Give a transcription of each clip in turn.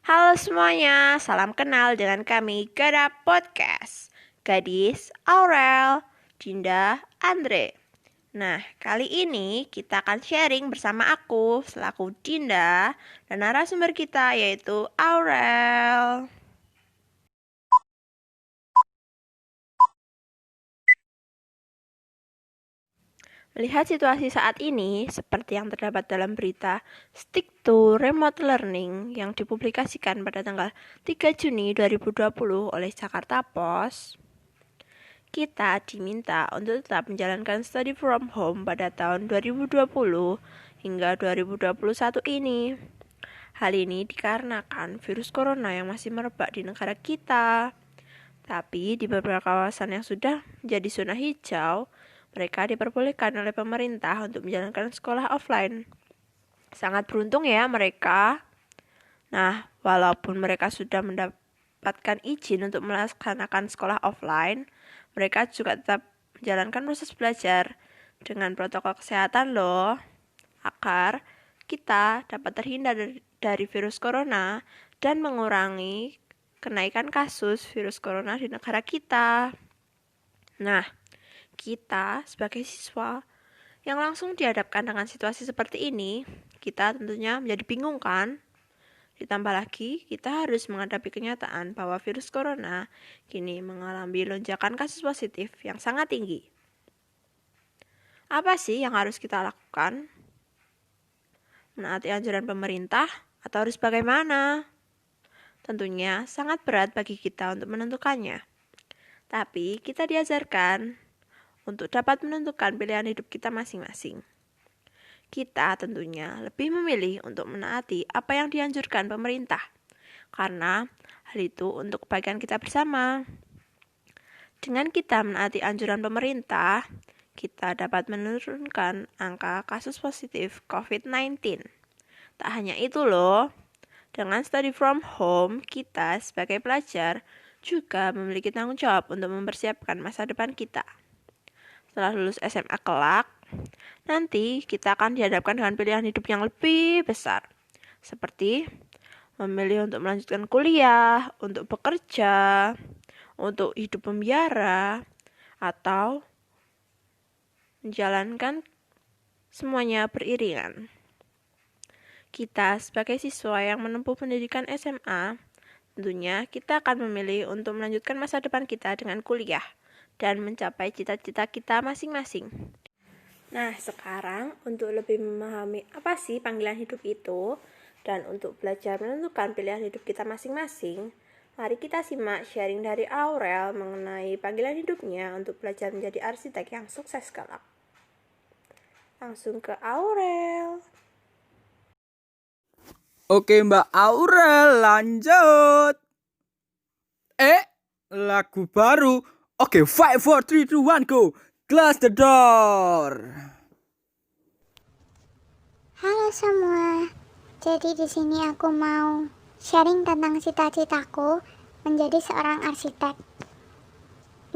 Halo semuanya, salam kenal dengan kami Gada Podcast. Gadis, Aurel, Dinda, Andre. Nah, kali ini kita akan sharing bersama aku selaku Dinda dan narasumber kita yaitu Aurel. Melihat situasi saat ini, seperti yang terdapat dalam berita Stick to Remote Learning yang dipublikasikan pada tanggal 3 Juni 2020 oleh Jakarta Post, kita diminta untuk tetap menjalankan study from home pada tahun 2020 hingga 2021 ini. Hal ini dikarenakan virus corona yang masih merebak di negara kita. Tapi di beberapa kawasan yang sudah menjadi zona hijau, mereka diperbolehkan oleh pemerintah untuk menjalankan sekolah offline. Sangat beruntung ya mereka. Nah, walaupun mereka sudah mendapatkan izin untuk melaksanakan sekolah offline, mereka juga tetap menjalankan proses belajar dengan protokol kesehatan loh, agar kita dapat terhindar dari virus corona dan mengurangi kenaikan kasus virus corona di negara kita. Nah, kita sebagai siswa yang langsung dihadapkan dengan situasi seperti ini, kita tentunya menjadi bingung kan? Ditambah lagi, kita harus menghadapi kenyataan bahwa virus corona kini mengalami lonjakan kasus positif yang sangat tinggi. Apa sih yang harus kita lakukan? Menaati anjuran pemerintah atau harus bagaimana? Tentunya sangat berat bagi kita untuk menentukannya. Tapi kita diajarkan untuk dapat menentukan pilihan hidup kita masing-masing. Kita tentunya lebih memilih untuk menaati apa yang dianjurkan pemerintah, karena hal itu untuk kebaikan kita bersama. Dengan kita menaati anjuran pemerintah, kita dapat menurunkan angka kasus positif COVID-19. Tak hanya itu loh, dengan study from home, kita sebagai pelajar juga memiliki tanggung jawab untuk mempersiapkan masa depan kita. Setelah lulus SMA kelak, nanti kita akan dihadapkan dengan pilihan hidup yang lebih besar, seperti memilih untuk melanjutkan kuliah, untuk bekerja, untuk hidup membiara, atau menjalankan semuanya beriringan. Kita sebagai siswa yang menempuh pendidikan SMA, tentunya kita akan memilih untuk melanjutkan masa depan kita dengan kuliah dan mencapai cita-cita kita masing-masing. Nah, sekarang untuk lebih memahami apa sih panggilan hidup itu dan untuk belajar menentukan pilihan hidup kita masing-masing, mari kita simak sharing dari Aurel mengenai panggilan hidupnya untuk belajar menjadi arsitek yang sukses kelak. Langsung ke Aurel. Oke Mbak Aurel, lanjut. Lagu baru. Oke, 5, 4, 3, 2, 1, go. Close the door. Halo semua. Jadi di sini aku mau sharing tentang cita-citaku menjadi seorang arsitek.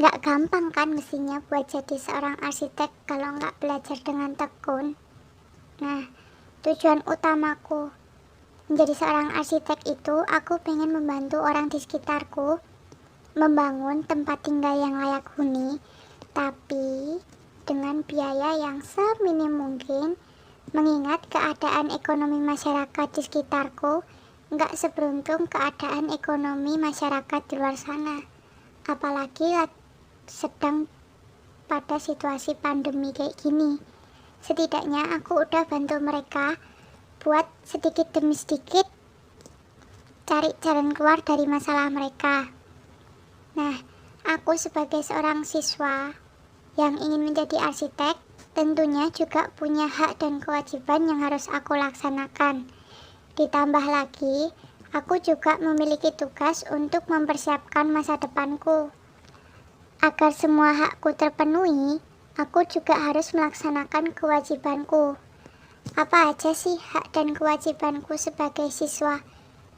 Gak gampang kan mestinya buat jadi seorang arsitek kalau gak belajar dengan tekun. Nah, tujuan utamaku menjadi seorang arsitek itu aku pengen membantu orang di sekitarku membangun tempat tinggal yang layak huni, tapi dengan biaya yang seminim mungkin, mengingat keadaan ekonomi masyarakat di sekitarku nggak seberuntung keadaan ekonomi masyarakat di luar sana, apalagi sedang pada situasi pandemi kayak gini. Setidaknya aku udah bantu mereka buat sedikit demi sedikit cari jalan keluar dari masalah mereka. Nah, aku sebagai seorang siswa yang ingin menjadi arsitek, tentunya juga punya hak dan kewajiban yang harus aku laksanakan. Ditambah lagi, aku juga memiliki tugas untuk mempersiapkan masa depanku. Agar semua hakku terpenuhi, aku juga harus melaksanakan kewajibanku. Apa aja sih hak dan kewajibanku sebagai siswa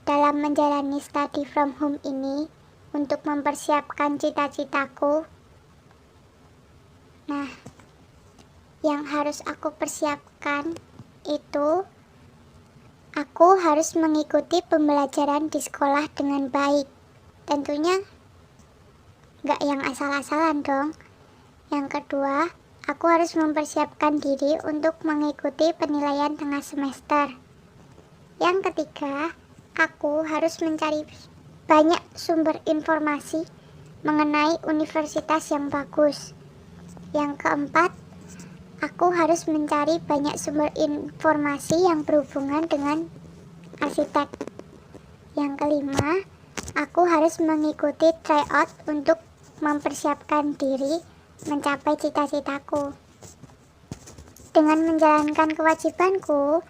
dalam menjalani study from home ini untuk mempersiapkan cita-citaku? Nah, yang harus aku persiapkan itu Aku harus mengikuti pembelajaran di sekolah dengan baik. Tentunya nggak yang asal-asalan dong. Yang kedua, aku harus mempersiapkan diri untuk mengikuti penilaian tengah semester. Yang ketiga, aku harus mencari banyak sumber informasi mengenai universitas yang bagus. Yang keempat, aku harus mencari banyak sumber informasi yang berhubungan dengan arsitek. Yang kelima, aku harus mengikuti tryout untuk mempersiapkan diri mencapai cita-citaku. Dengan menjalankan kewajibanku,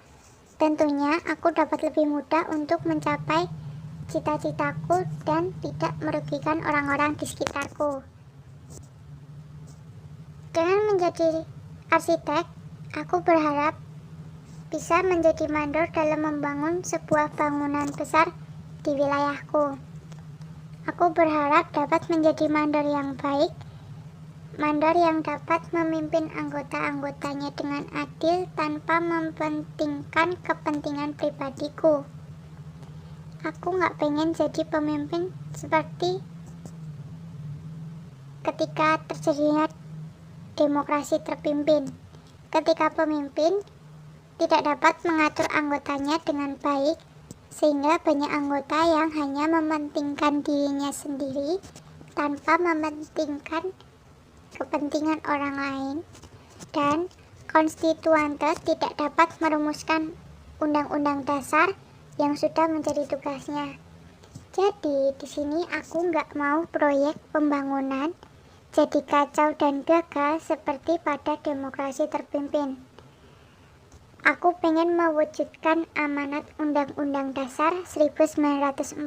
tentunya aku dapat lebih mudah untuk mencapai cita-citaku dan tidak merugikan orang-orang di sekitarku. Dengan menjadi arsitek, aku berharap bisa menjadi mandor dalam membangun sebuah bangunan besar di wilayahku. Aku berharap dapat menjadi mandor yang baik, mandor yang dapat memimpin anggota-anggotanya dengan adil tanpa mementingkan kepentingan pribadiku. Aku gak pengen jadi pemimpin seperti ketika terjadinya demokrasi terpimpin. Ketika pemimpin tidak dapat mengatur anggotanya dengan baik, sehingga banyak anggota yang hanya mementingkan dirinya sendiri tanpa mementingkan kepentingan orang lain, dan konstituante tidak dapat merumuskan undang-undang dasar yang sudah menjadi tugasnya. Jadi di sini aku nggak mau proyek pembangunan jadi kacau dan gagal seperti pada demokrasi terpimpin. Aku pengen mewujudkan amanat Undang-Undang Dasar 1945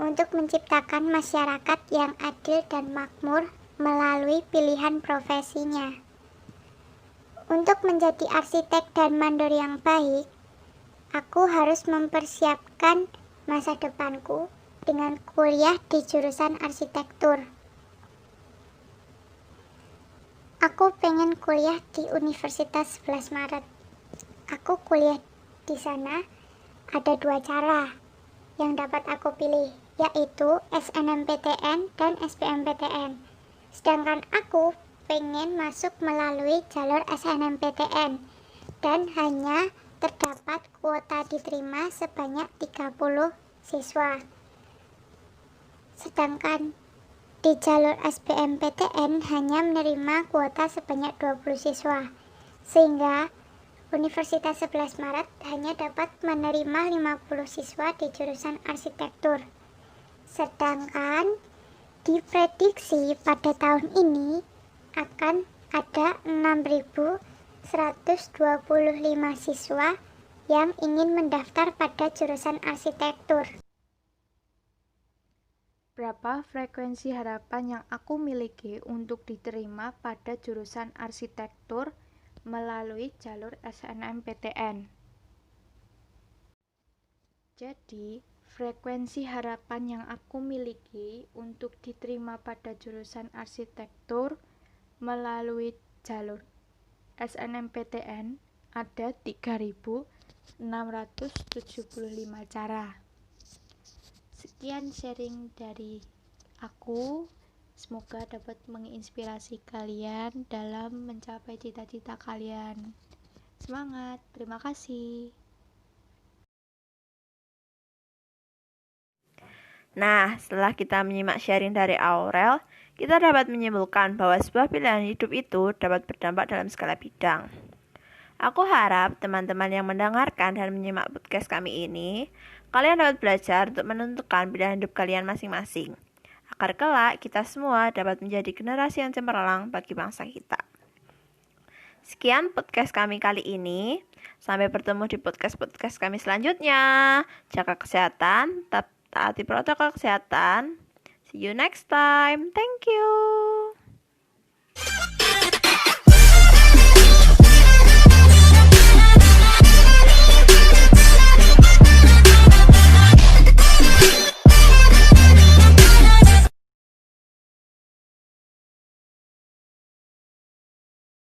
untuk menciptakan masyarakat yang adil dan makmur melalui pilihan profesinya. Untuk menjadi arsitek dan mandor yang baik, aku harus mempersiapkan masa depanku dengan kuliah di jurusan arsitektur. Aku pengen kuliah di Universitas 11 Maret. Aku kuliah di sana ada 2 cara yang dapat aku pilih, yaitu SNMPTN dan SBMPTN. Sedangkan aku pengen masuk melalui jalur SNMPTN dan hanya terdapat kuota diterima sebanyak 30 siswa. Sedangkan di jalur SBMPTN hanya menerima kuota sebanyak 20 siswa, sehingga Universitas 11 Maret hanya dapat menerima 50 siswa di jurusan arsitektur. Sedangkan diprediksi pada tahun ini akan ada 6.125 siswa yang ingin mendaftar pada jurusan arsitektur. Berapa frekuensi harapan yang aku miliki untuk diterima pada jurusan arsitektur melalui jalur SNMPTN? Jadi, frekuensi harapan yang aku miliki untuk diterima pada jurusan arsitektur melalui jalur SNMPTN ada 3.675 cara. Sekian sharing dari aku, semoga dapat menginspirasi kalian dalam mencapai cita-cita kalian. Semangat, terima kasih. Nah, setelah kita menyimak sharing dari Aurel, kita dapat menyimpulkan bahwa sebuah pilihan hidup itu dapat berdampak dalam segala bidang. Aku harap teman-teman yang mendengarkan dan menyimak podcast kami ini, kalian dapat belajar untuk menentukan pilihan hidup kalian masing-masing, agar kelak kita semua dapat menjadi generasi yang cemerlang bagi bangsa kita. Sekian podcast kami kali ini. Sampai bertemu di podcast-podcast kami selanjutnya. Jaga kesehatan, taati protokol kesehatan. See you next time. Thank you.